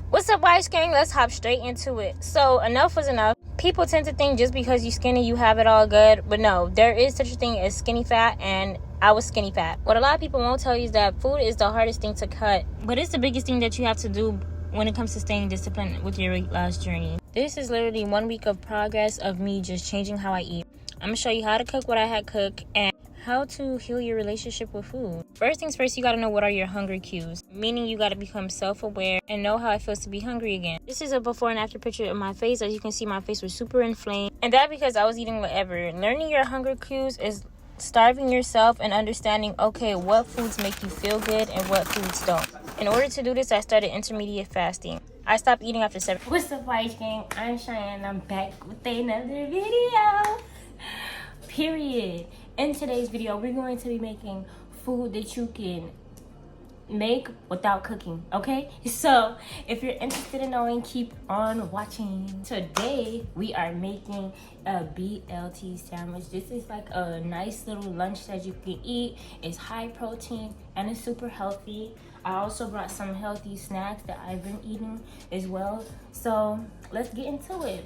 What's up, White Gang? Let's hop straight into it. So enough was enough. People tend to think just because you're skinny you have it all good, but no, there is such a thing as skinny fat, and I was skinny fat. What a lot of people won't tell you is that food is the hardest thing to cut, but it's the biggest thing that you have to do when it comes to staying disciplined with your weight loss journey. This is literally 1 week of progress of me just changing how I eat. I'm gonna show you how to cook what I had cooked and how to heal your relationship with food. First things first, you gotta know what are your hunger cues, meaning you gotta become self-aware and know how it feels to be hungry again. This is a before and after picture of my face. As you can see, my face was super inflamed, and that because I was eating whatever. Learning your hunger cues is starving yourself and understanding, okay, what foods make you feel good and what foods don't. In order to do this, I started intermediate fasting. I stopped eating after 7. What's up, White Gang? I'm Cheyenne. I'm back with another video. Period. In today's video, we're going to be making food that you can make without cooking, okay? So if you're interested in knowing, keep on watching. Today we are making a BLT sandwich. This is like a nice little lunch that you can eat. It's high protein and it's super healthy. I also brought some healthy snacks that I've been eating as well. So let's get into it.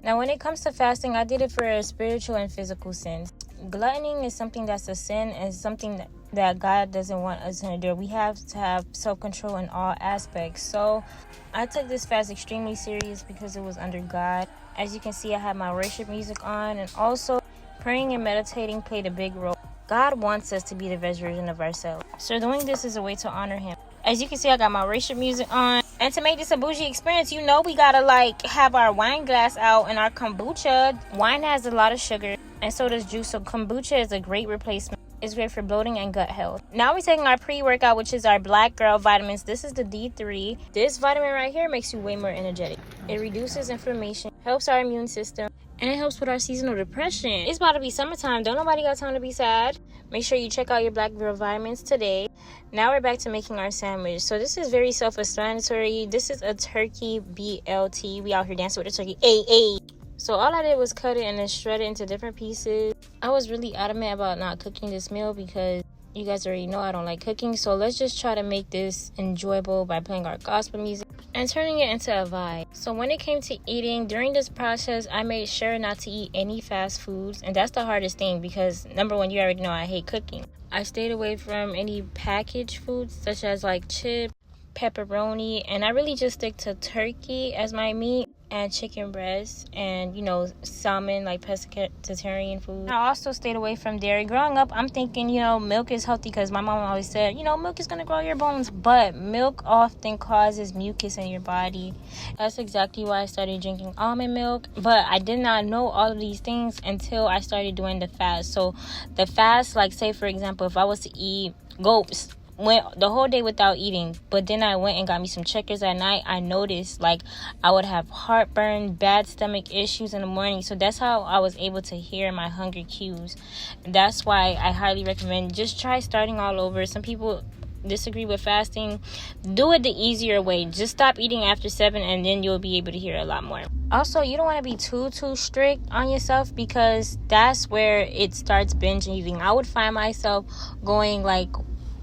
Now, when it comes to fasting, I did it for a spiritual and physical sense. Gluttony is something that's a sin and something that God doesn't want us to do. We have to have self-control in all aspects. So I took this fast extremely serious because it was under God. As you can see, I have my worship music on, and also praying and meditating played a big role. God wants us to be the best version of ourselves. So doing this is a way to honor him. As you can see, I got my worship music on. And to make this a bougie experience, you know we gotta have our wine glass out and our kombucha. Wine has a lot of sugar, and so does juice. So kombucha is a great replacement. It's great for bloating and gut health. Now we're taking our pre-workout, which is our Black Girl vitamins. This is the D3. This vitamin right here makes you way more energetic. It reduces inflammation, helps our immune system, and it helps with our seasonal depression. It's about to be summertime. Don't nobody got time to be sad. Make sure you check out your Black Girl vitamins today. Now we're back to making our sandwich. So this is very self-explanatory. This is a turkey BLT. We out here dancing with the turkey. Ay. So all I did was cut it and then shred it into different pieces. I was really adamant about not cooking this meal because you guys already know I don't like cooking. So let's just try to make this enjoyable by playing our gospel music and turning it into a vibe. So when it came to eating, during this process, I made sure not to eat any fast foods. And that's the hardest thing because, number one, you already know I hate cooking. I stayed away from any packaged foods such as chips, pepperoni, and I really just stick to turkey as my meat and chicken breast and, salmon, like pescatarian food. I also stayed away from dairy. Growing up, I'm thinking, milk is healthy because my mom always said, milk is going to grow your bones. But milk often causes mucus in your body. That's exactly why I started drinking almond milk. But I did not know all of these things until I started doing the fast. So the fast, say, for example, if I was to went the whole day without eating, but then I went and got me some Checkers at night, I noticed I would have heartburn, bad stomach issues in the morning. So that's how I was able to hear my hunger cues. That's why I highly recommend just try starting all over. Some people disagree with fasting. Do it the easier way. Just stop eating after 7 and then you'll be able to hear a lot more. Also, you don't want to be too strict on yourself because that's where it starts binge eating. I would find myself going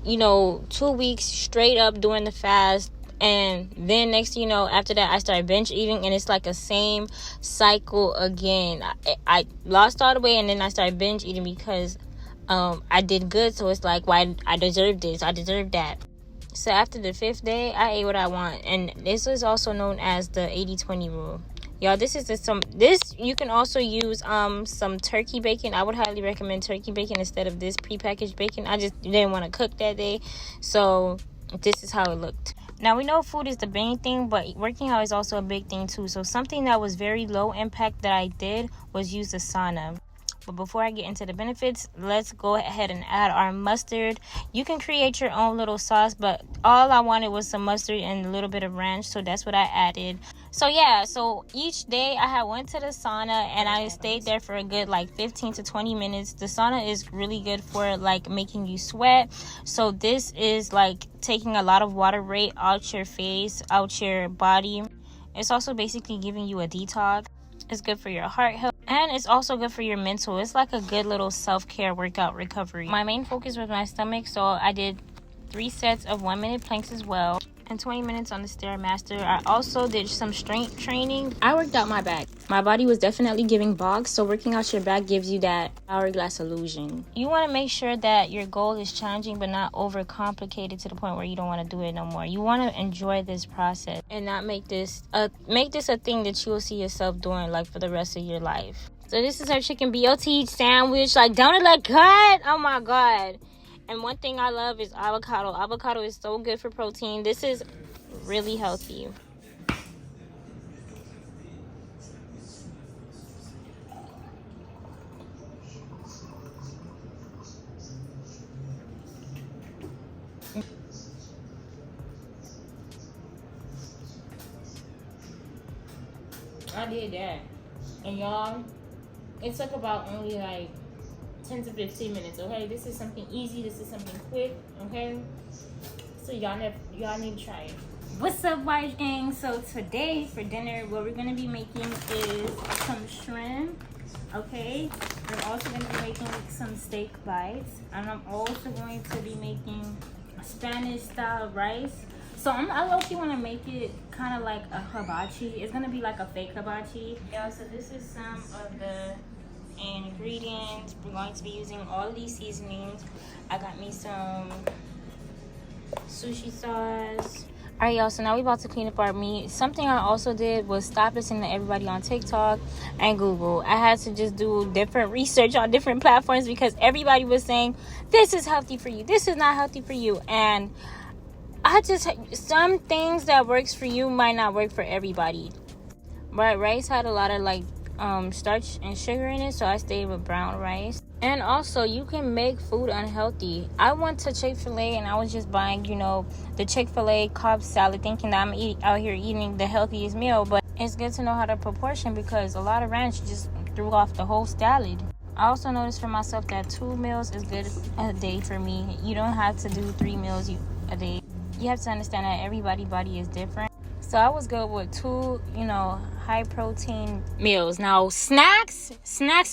2 weeks straight up doing the fast, and then next after that I started binge eating, and it's like a same cycle again. I lost all the weight and then I started binge eating because I did good, so it's why I deserve this, I deserve that. So after the 5th day I ate what I want, and this is also known as the 80-20 rule. Y'all, this you can also use some turkey bacon. I would highly recommend turkey bacon instead of this prepackaged bacon. I just didn't want to cook that day, so this is how it looked. Now, we know food is the main thing, but working out is also a big thing too. So something that was very low impact that I did was use the sauna. But before I get into the benefits, let's go ahead and add our mustard. You can create your own little sauce, but all I wanted was some mustard and a little bit of ranch, so that's what I added. So yeah, so each day I had went to the sauna and I stayed there for a good 15 to 20 minutes. The sauna is really good for making you sweat. So this is taking a lot of water right out your face, out your body. It's also basically giving you a detox. It's good for your heart health, and it's also good for your mental. It's like a good little self-care workout recovery. My main focus was my stomach, so I did 3 sets of 1-minute planks as well. and 20 minutes on the Stairmaster. I also did some strength training. I worked out my back. My body was definitely giving box, so working out your back gives you that hourglass illusion. You want to make sure that your goal is challenging but not overcomplicated to the point where you don't want to do it no more. You want to enjoy this process and not make this a thing that you will see yourself doing like for the rest of your life. So this is our chicken BLT sandwich. Like, don't it look good? Oh my god. And one thing I love is avocado. Avocado is so good for protein. This is really healthy. I did that. And y'all, it took about only like 10 to 15 minutes, okay? This is something easy. This is something quick, okay? So y'all need to try it. What's up, Wise Gang? So today for dinner, what we're gonna be making is some shrimp, okay? We're also gonna be making some steak bites, and I'm also going to be making Spanish style rice. So I low-key want to make it kind of like a hibachi. It's gonna be like a fake hibachi. Yeah. So this is some of the ingredients. We're going to be using all of these seasonings. I got me some sushi sauce. All right, y'all, so now we about to clean up our meat. Something I also did was stop listening to everybody on TikTok and Google. I had to just do different research on different platforms because everybody was saying this is healthy for you, this is not healthy for you. And some things that works for you might not work for everybody. But rice had a lot of like starch and sugar in it, so I stayed with brown rice. And also, you can make food unhealthy. I went to Chick-fil-A and I was just buying, the Chick-fil-A Cobb salad, thinking that I'm out here eating the healthiest meal. But it's good to know how to proportion because a lot of ranch just threw off the whole salad. I also noticed for myself that 2 meals is good a day for me. You don't have to do 3 meals a day. You have to understand that everybody's body is different. So I was good with 2, high protein meals. Now snacks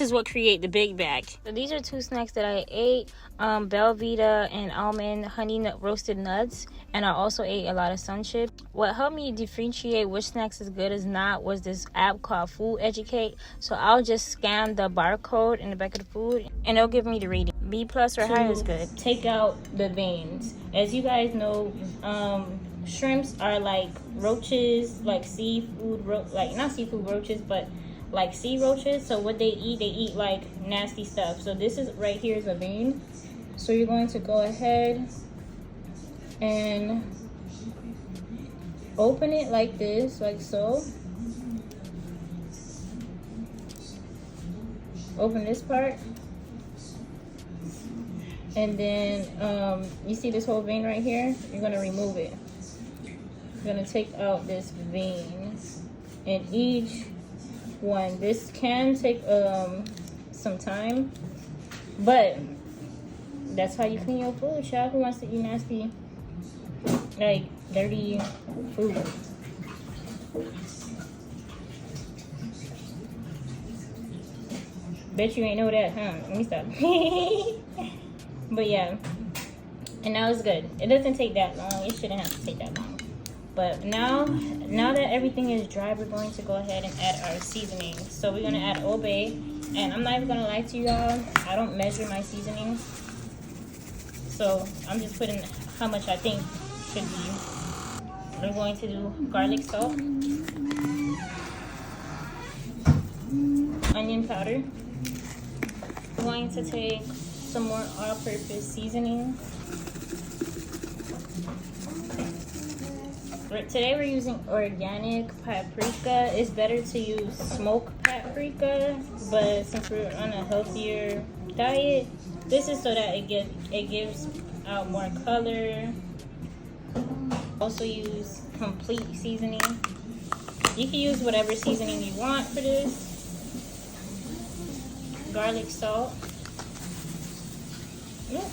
is what create the big bag. So these are 2 snacks that I ate. Belvita and almond honey nut roasted nuts. And I also ate a lot of sun chips. What helped me differentiate which snacks is good is not was this app called Food Educate. So I'll just scan the barcode in the back of the food and it'll give me the rating. B+ or higher is good. Take out the veins. As you guys know, shrimps are like roaches, like seafood, not seafood roaches, but like sea roaches. So what they eat like nasty stuff. So this is right here is a vein. So you're going to go ahead and open it like this, like so. Open this part. And then you see this whole vein right here? You're gonna remove it. You're gonna take out this vein in each one. This can take some time, but that's how you clean your food, child. Who wants to eat nasty, like dirty food? Bet you ain't know that, huh? Let me stop. But yeah, and that was good. It doesn't take that long. It shouldn't have to take that long. But now that everything is dry, we're going to go ahead and add our seasoning. So we're gonna add Old Bay, and I'm not even gonna lie to y'all, I don't measure my seasonings. So I'm just putting how much I think should be. I'm going to do garlic salt, onion powder. I'm going to take some more all-purpose seasoning. Today we're using organic paprika. It's better to use smoked paprika, but since we're on a healthier diet, this is so that it gives out more color. Also use complete seasoning. You can use whatever seasoning you want for this. Garlic salt. Yep,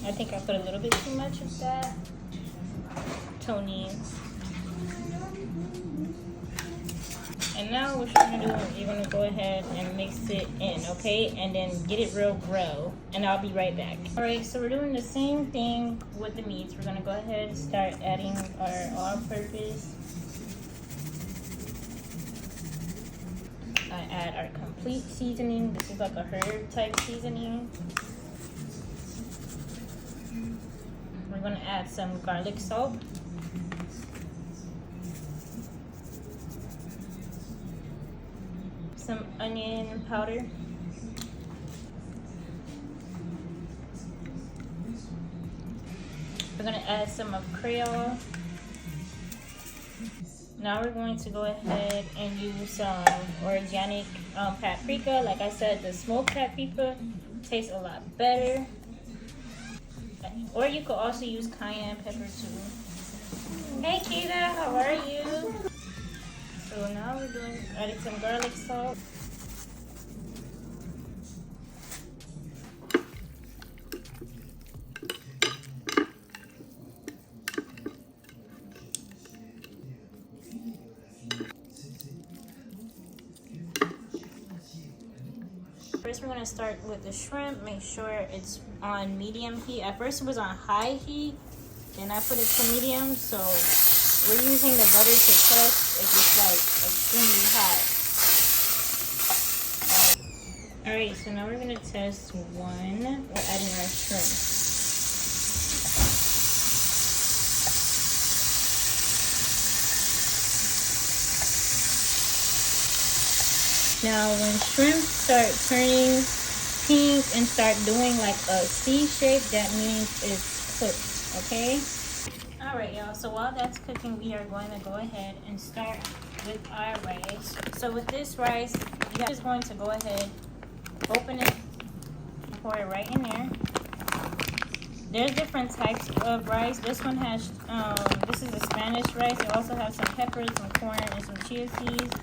I think I put a little bit too much of that. Tony. And now what you're gonna do is you're gonna go ahead and mix it in, okay? And then get it real grow, and I'll be right back. All right, so we're doing the same thing with the meats. We're gonna go ahead and start adding our all-purpose. I add our complete seasoning. This is like a herb type seasoning. We're gonna add some garlic salt. Some onion powder. We're gonna add some of Creole. Now we're going to go ahead and use some organic paprika. Like I said, the smoked paprika tastes a lot better. Or you could also use cayenne pepper too. Hey Kita, how are you? So now we're adding some garlic salt. First we're gonna start with the shrimp. Make sure it's on medium heat. At first it was on high heat, then I put it to medium. So we're using the butter to test if it's like extremely hot. Alright, so now we're gonna test one. We're adding our shrimp. Now when shrimp start turning pink and start doing like a C shape, that means it's cooked, okay? Alright y'all, so while that's cooking, we are going to go ahead and start with our rice. So with this rice, you guys are going to go ahead, open it, pour it right in there. There's different types of rice. This one has, this is a Spanish rice. It also has some peppers, some corn, and some chia seeds.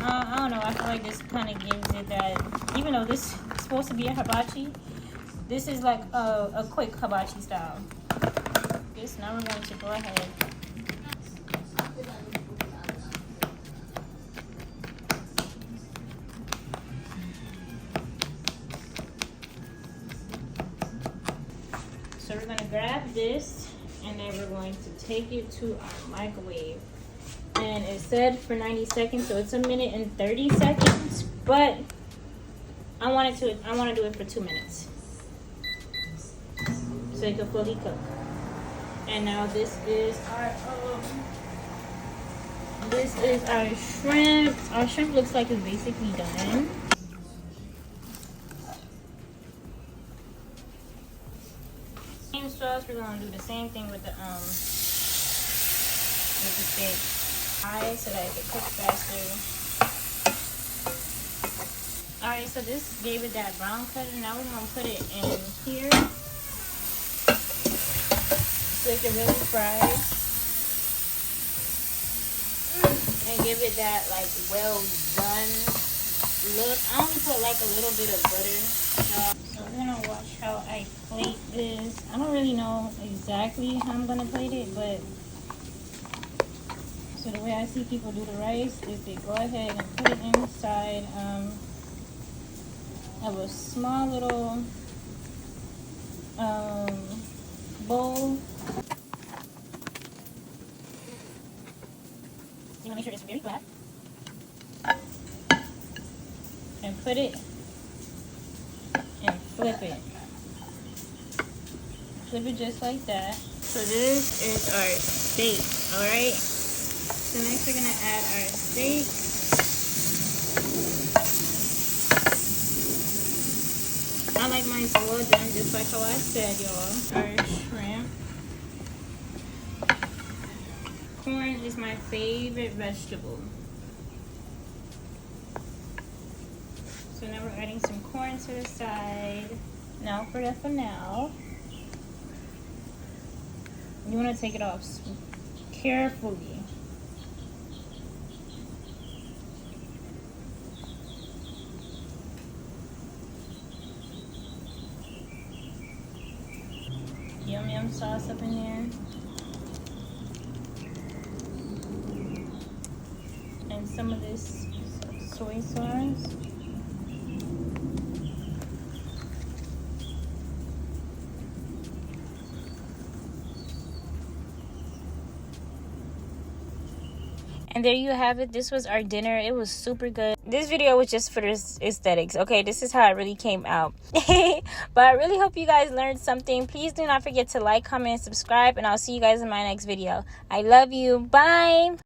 I don't know, I feel like this kind of gives it that, even though this is supposed to be a hibachi, this is like a quick hibachi style. This, now we're going to go ahead. So we're going to grab this, and then we're going to take it to our microwave. And it said for 90 seconds, so it's a minute and 30 seconds, but I want to do it for 2 minutes so it can fully cook. And now this is our shrimp. Our shrimp looks like it's basically done. Same sauce. We're gonna do the same thing with the steak. So that it can cook faster. Alright, so this gave it that brown color. Now we're gonna put it in here so it can really fry and give it that like well done look. I only put like a little bit of butter. So we're gonna watch how I plate this. I don't really know exactly how I'm gonna plate it, but so the way I see people do the rice is they go ahead and put it inside of a small little bowl. You want to make sure it's very flat. And put it and flip it. Flip it just like that. So this is our steak, alright? So next we're gonna add our steak. I like mine so well done, just like how I said, y'all. Our shrimp. Corn is my favorite vegetable. So now we're adding some corn to the side. Now for the finale. You want to take it off carefully. Yum yum sauce up in there. And some of this soy sauce. And there you have it. This was our dinner. It was super good. This video was just for this aesthetics. Okay, this is how it really came out. But I really hope you guys learned something. Please do not forget to like, comment, and subscribe. And I'll see you guys in my next video. I love you. Bye.